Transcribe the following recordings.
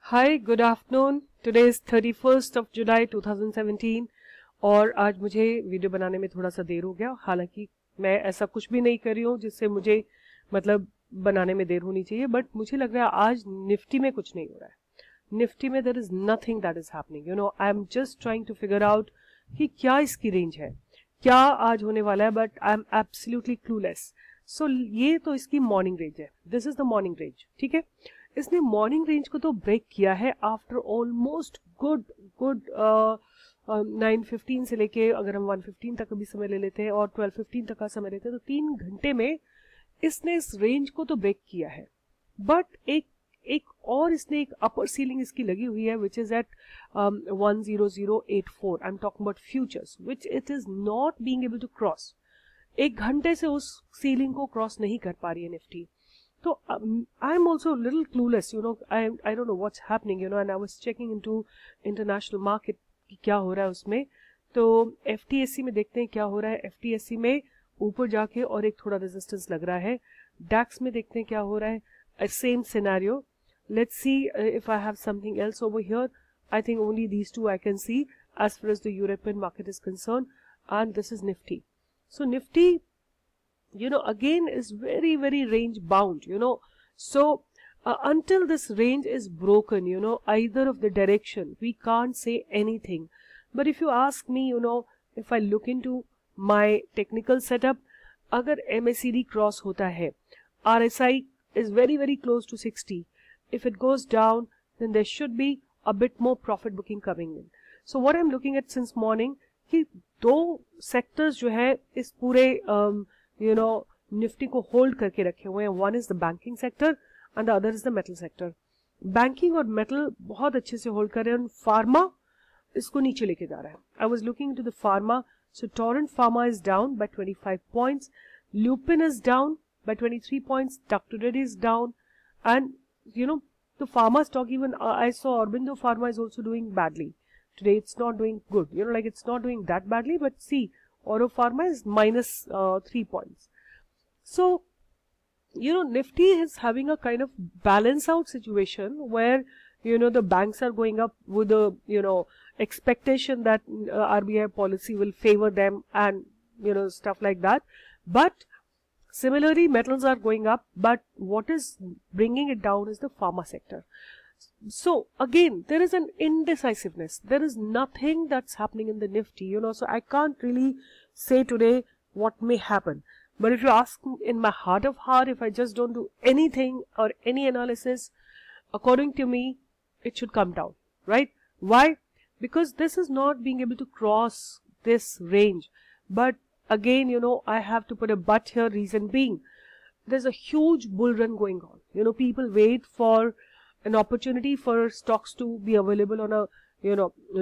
Hi good afternoon. Today is 31st of July 2017 और आज मुझे वीडियो बनाने में थोड़ा सा देर हो गया। हालांकि मैं ऐसा कुछ भी नहीं कर रही हूँ जिससे मुझे बनाने में देर होनी चाहिए, बट मुझे लग रहा है आज निफ्टी में कुछ नहीं हो रहा है। निफ्टी में there is nothing that is happening. I am just trying to figure out कि क्या इसकी रेंज है, क्या आज होने वाला है, but I am absolutely clueless. So ये तो इसकी मॉर्निंग रेंज है, this is the morning range. ठीक है, इसने मॉर्निंग रेंज को तो ब्रेक किया है आफ्टर ऑलमोस्ट गुड 9:15 से लेके, अगर हम 1:15 तक भी समय ले लेते हैं और 12:15 तक का समय लेते हैं, तो 3 घंटे में इसने इस रेंज को तो ब्रेक किया है। बट एक और इसने एक अपर सीलिंग इसकी लगी हुई है which is at 10084। I am talking about futures which it is not being able to cross. एक घंटे से उस सीलिंग को क्रॉस नहीं कर पा रही है Nifty. So I'm also a little clueless, I don't know what's happening, and I was checking into international market कि क्या हो रहा है उसमें। तो FTSE में देखते हैं क्या हो रहा है। FTSE में ऊपर जाके और एक थोड़ा रेजिस्टेंस लग रहा है। DAX में देखते हैं क्या हो रहा है। Same scenario. Let's see if I have something else over here. I think only these two I can see as far as the European market is concerned, and this is Nifty. So Nifty again is very range bound, so until this range is broken, either of the direction, we can't say anything. But if you ask me, if I look into my technical setup, agar MACD cross hota hai, RSI is very close to 60. If it goes down, then there should be a bit more profit booking coming in. So what I'm looking at since morning, कि दो sectors जो है इस पूरे Nifty को hold करके रखे हुए हैं। One is the banking sector and the other is the metal sector. Banking और मेटल बहुत अच्छे से होल्ड कर रहे हैं। फार्मा इसको नीचे लेके जा रहा है। I was looking to the pharma, so Torrent pharma is down by 25 points, Lupin is down by 23 points, doctor Reddy is down, and the pharma stock, even I saw Aurobindo Pharma is also doing badly today. It's not doing good, it's not doing that badly, but see, Auro Pharma is minus 3 points. So, Nifty is having a kind of balance out situation where, the banks are going up with the, expectation that RBI policy will favor them and, stuff like that. But similarly, metals are going up, but what is bringing it down is the pharma sector. So again, there is an indecisiveness. There is nothing that's happening in the Nifty, so I can't really say today what may happen. But if you ask in my heart of heart, if I just don't do anything or any analysis, according to me, it should come down, right? Why? Because this is not being able to cross this range. But again, I have to put a but here, reason being, there's a huge bull run going on. People wait for an opportunity for stocks to be available on a,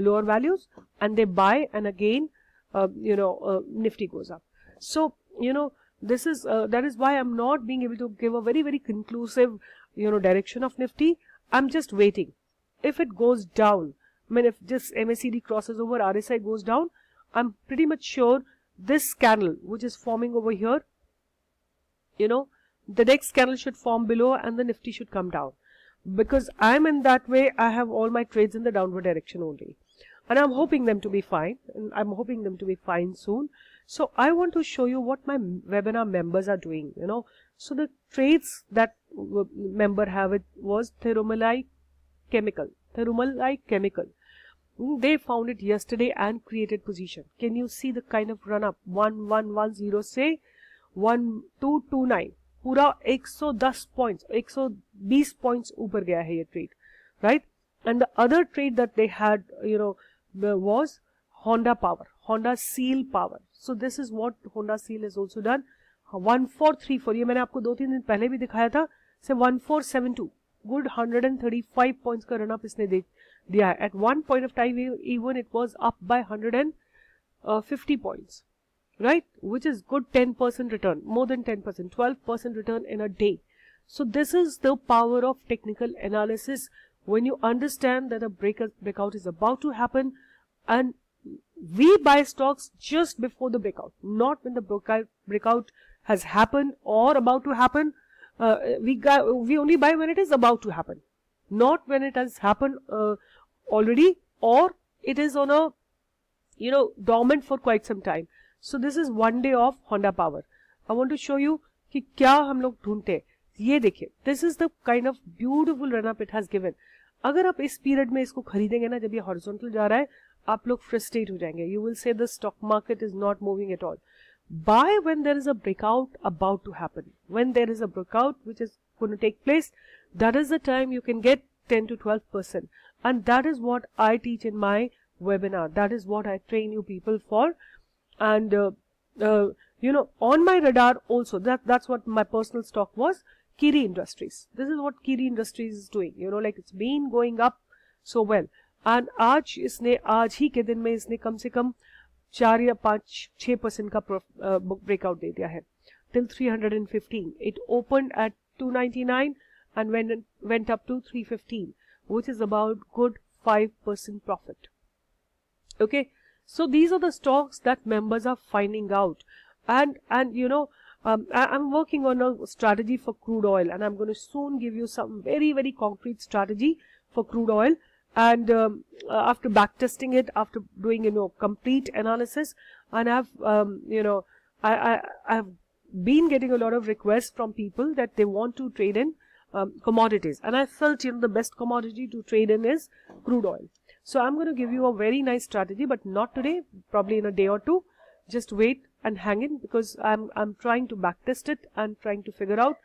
lower values, and they buy, and again, Nifty goes up. So, this is that is why I'm not being able to give a very conclusive direction of Nifty. I'm just waiting. If it goes down, if this MACD crosses over, RSI goes down, I'm pretty much sure this candle which is forming over here, the next candle should form below and the Nifty should come down, because I'm in that way. I have all my trades in the downward direction only, and I'm hoping them to be fine, and I'm hoping them to be fine soon. So I want to show you what my webinar members are doing, So the trades that member have, it was Thirumalai Chemical. They found it yesterday and created position. Can you see the kind of run up? 1110 से 1229, पूरा 110 points, 120 points ऊपर गया है ये trade, right? And the other trade that they had, was Honda Power, Honda Seal Power. So this is what Honda Seal has also done. 1434, ये मैंने आपको 2-3 दिन पहले भी दिखाया था, से 1472, good 135 points का run up इसने दिया है. At one point of time, even it was up by 150 points, right? Which is good 10% return, more than 10%, 12% return in a day. So this is the power of technical analysis. When you understand that a breakout is about to happen, and we buy stocks just before the breakout, not when the breakout has happened or about to happen. We only buy when it is about to happen. not when it has happened already, or it is on a, dormant for quite some time. So this is one day of Honda Power. I want to show you कि क्या हम लोग ढूंढते हैं. ये देखिए, this is the kind of beautiful run up it has given. अगर आप इस पीरियड में इसको खरीदेंगे ना, जब ये हॉरिजॉन्टल जा रहा है, आप लोग फ्रस्ट्रेट हो जाएंगे. You will say the stock market is not moving at all. Buy when there is a breakout about to happen. When there is a breakout which is going to take place, that is the time you can get 10 to 12%. And that is what I teach in my webinar. That is what I train you people for. And on my radar also, that's what my personal stock was, Kiri Industries. This is what Kiri Industries is doing. Like it's been going up so well. And आज ही के दिन में इसने कम से कम 4 या 5-6% का breakout दे दिया है. Till 315. It opened at 299 and went up to 315, which is about good 5% profit. Okay. So these are the stocks that members are finding out. And I'm working on a strategy for crude oil, and I'm going to soon give you some very, very concrete strategy for crude oil. And after backtesting it, after doing complete analysis, and I've been getting a lot of requests from people that they want to trade in commodities, and I felt the best commodity to trade in is crude oil. So I'm going to give you a very nice strategy, but not today, probably in a day or two. Just wait and hang in, because I'm trying to backtest it and trying to figure out.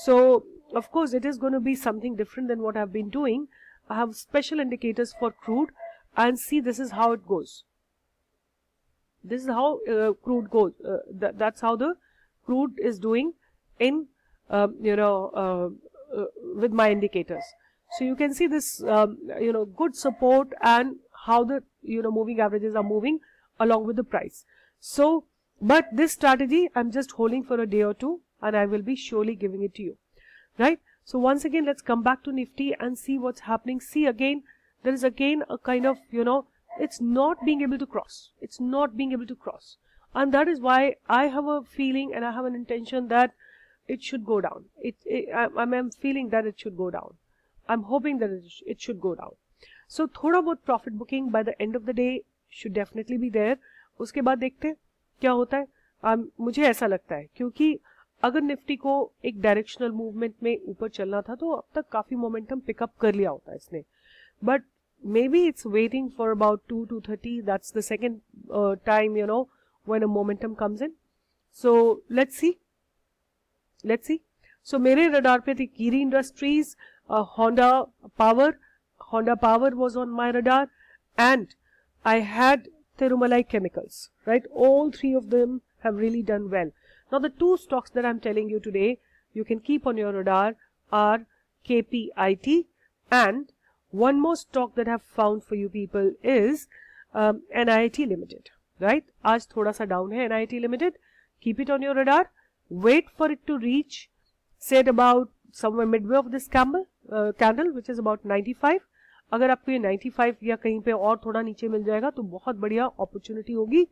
So of course it is going to be something different than what I've been doing. I have special indicators for crude, and see, this is how it goes. This is how crude goes. That's how the crude is doing in with my indicators. So you can see this good support, and how the moving averages are moving along with the price. So, but this strategy I'm just holding for a day or two, and I will be surely giving it to you, right? So once again, let's come back to Nifty and see what's happening. See, again, there is again a kind of, it's not being able to cross. It's not being able to cross. And that is why I have a feeling and I have an intention that it should go down. I'm feeling that it should go down. I'm hoping that it should go down. So thoda bahut profit booking by the end of the day should definitely be there. उसके बाद देखते हैं क्या होता है. मुझे ऐसा लगता है, क्योंकि अगर निफ्टी को एक डायरेक्शनल मूवमेंट में ऊपर चलना था तो अब तक काफी मोमेंटम पिकअप कर लिया होता है इसने. But maybe it's waiting for about 2-230. That's the second time when a momentum comes in. So let's see. So मेरे रडार पे थी Kiri industries, Honda Power was on my radar, and I had Thirumalai Chemicals, right? All three of them have really done well. Now the two stocks that I'm telling you today, you can keep on your radar, are KPIT, and one more stock that I've found for you people is NIIT Limited, right? आज थोड़ा सा down है NIIT Limited. Keep it on your radar. Wait for it to reach, say at about somewhere midway of this candle, which is about 95. अगर आपको ये 95 या कहीं पे और थोड़ा नीचे मिल जाएगा तो बहुत बढ़िया अपॉर्चुनिटी होगी,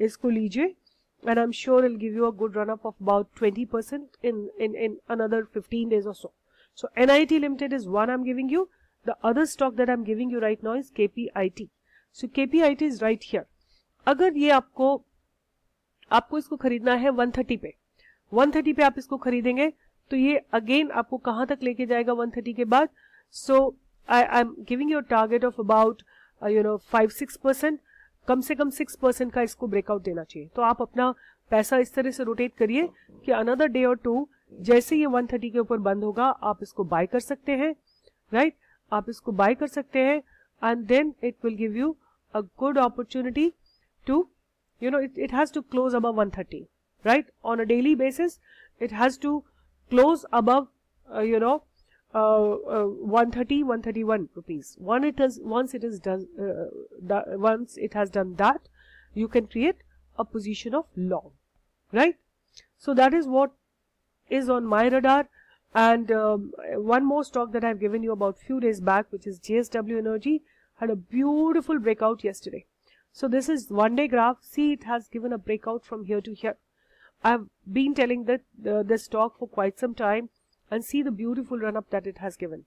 इसको लीजिए. And I'm sure it'll give you a good run up of about 20% in another 15 days or so. So NIIT Limited is one I'm giving you. The other stock that I'm giving you right now is KPIT. So KPIT is right here. अगर ये आपको इसको खरीदना है 130 पे, 130 पे आप इसको खरीदेंगे तो ये अगेन आपको कहां तक लेके जाएगा 130 के बाद. So I am giving you a target of about 5-6%. कम से कम 6% का इसको ब्रेकआउट देना चाहिए. तो आप अपना पैसा इस तरह से रोटेट करिए कि अनदर डे और टू जैसे ये 130 के ऊपर बंद होगा आप इसको बाय कर सकते हैं, राइट? आप इसको बाय कर सकते हैं, and then it will give you a good opportunity to it has to close above 130, right? On a daily basis it has to close above 130-131 rupees. Once it has done that, you can create a position of long, right? So that is what is on my radar. And one more stock that I've given you about few days back, which is JSW Energy, had a beautiful breakout yesterday. So this is one day graph. See, it has given a breakout from here to here. I've been telling that the stock for quite some time, and see the beautiful run up that it has given,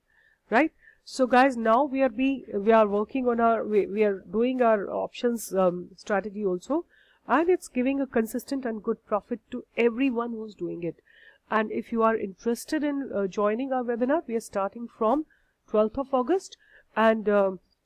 right? So guys, now we are working on we are doing our options strategy also, and it's giving a consistent and good profit to everyone who's doing it. And if you are interested in joining our webinar, we are starting from 12th of August, and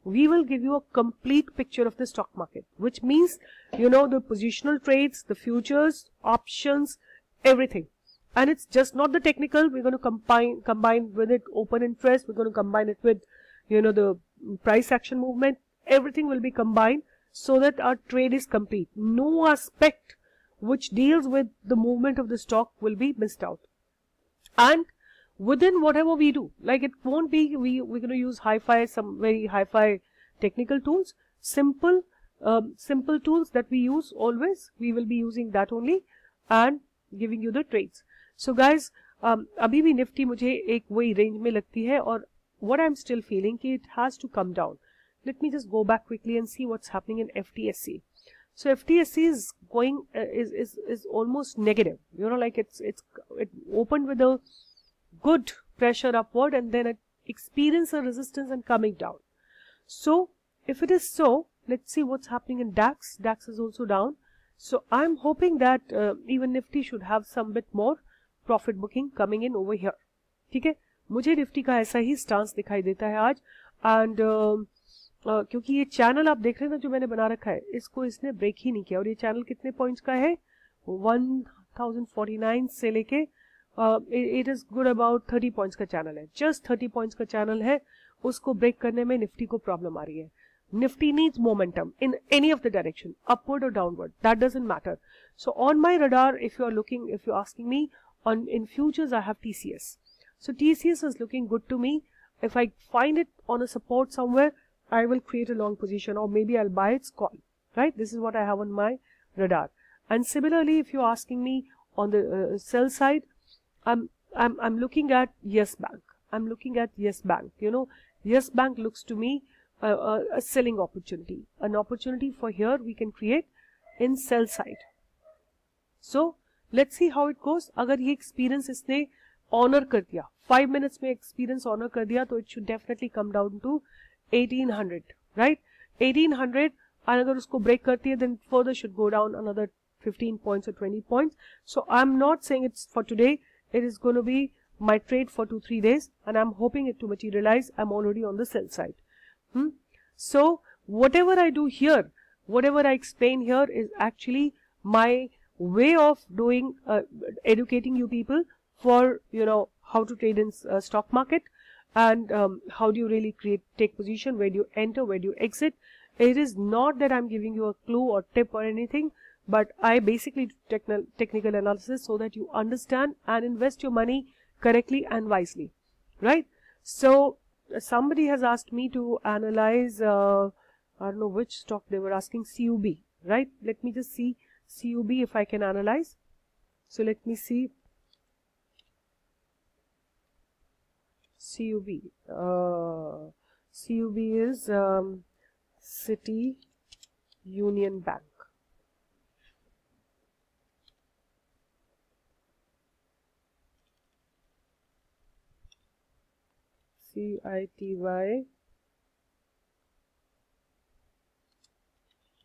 we will give you a complete picture of the stock market, which means, you know, the positional trades, the futures, options, everything. And it's just not the technical. We're going to combine with it open interest. We're going to combine it with, you know, the price action movement. Everything will be combined so that our trade is complete. No aspect which deals with the movement of the stock will be missed out. And within whatever we do, like it won't be we're going to use some very hi-fi technical tools. Simple tools that we use always, we will be using that only and giving you the trades. So guys, अभी भी Nifty मुझे एक वही range में लगती है, और what I'm still feeling कि it has to come down. Let me just go back quickly and see what's happening in FTSE. So FTSE is going is almost negative. You know, like it opened with a good pressure upward and then it experienced a resistance and coming down. So if it is so, let's see what's happening in DAX. DAX is also down. So I'm hoping that even Nifty should have some bit more profit booking coming in over here. ठीक है, मुझे Nifty का ऐसा ही stance दिखाई देता है आज. And क्योंकि ये चैनल आप देख रहे हैं ना जो मैंने बना रखा है, इसको इसने ब्रेक ही नहीं किया. और ये चैनल कितने पॉइंट्स का है? 1049 से लेके it is good about 30 points का चैनल है. जस्ट 30 पॉइंट्स का चैनल है. उसको ब्रेक करने में निफ्टी को प्रॉब्लम आ रही है. Nifty needs momentum in any of the direction, upward or downward. That doesn't matter. So on my radar, if you're asking me, in futures I have TCS. So TCS is looking good to me. If I find it on a support somewhere, I will create a long position, or maybe I'll buy its call. Right? This is what I have on my radar. And similarly, if you're asking me on the sell side, I'm looking at Yes Bank. I'm looking at Yes Bank. You know, Yes Bank looks to me a selling opportunity, an opportunity for here we can create in sell side. So let's see how it goes. अगर ये experience इसने honor कर दिया, 5 minutes में experience honor कर दिया, तो it should definitely come down to 1800, right? 1800, और अगर उसको break करती है, then further should go down another 15 points or 20 points. So I'm not saying it's for today. It is going to be my trade for 2-3 days, and I'm hoping it to materialize. I'm already on the sell side. So whatever I do here, whatever I explain here is actually my way of doing, educating you people for, you know, how to trade in stock market, and how do you really take position, where do you enter, where do you exit. It is not that I'm giving you a clue or tip or anything, but I basically do technical analysis so that you understand and invest your money correctly and wisely, right? So somebody has asked me to analyze, I don't know which stock they were asking, CUB, right? Let me just see CUB if I can analyze. So let me see CUB. CUB is City Union Bank. CITY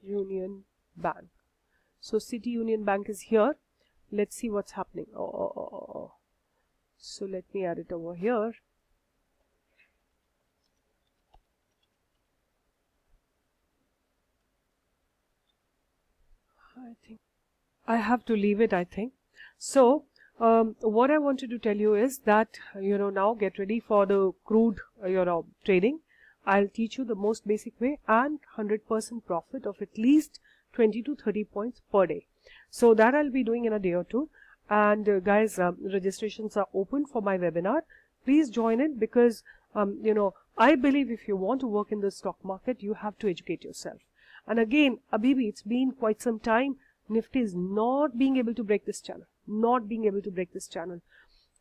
Union Bank. So City Union Bank is here. Let's see what's happening. So let me add it over here. I think I have to leave it, I think. So what I wanted to tell you is that, you know, now get ready for the crude, you know, trading. I'll teach you the most basic way, and 100% profit of at least 20 to 30 points per day. So that I'll be doing in a day or two. And guys, registrations are open for my webinar. Please join it, because you know, I believe if you want to work in the stock market, you have to educate yourself. And again, Abibi, it's been quite some time. Nifty is not being able to break this channel. Not being able to break this channel.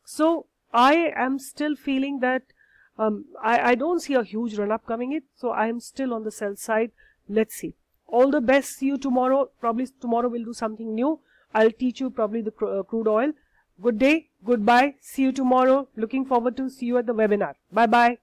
So I am still feeling that I don't see a huge run up coming in. So I am still on the sell side. Let's see. All the best. See you tomorrow. Probably tomorrow we'll do something new. I'll teach you probably the crude oil. Good day. Goodbye. See you tomorrow. Looking forward to see you at the webinar. Bye bye.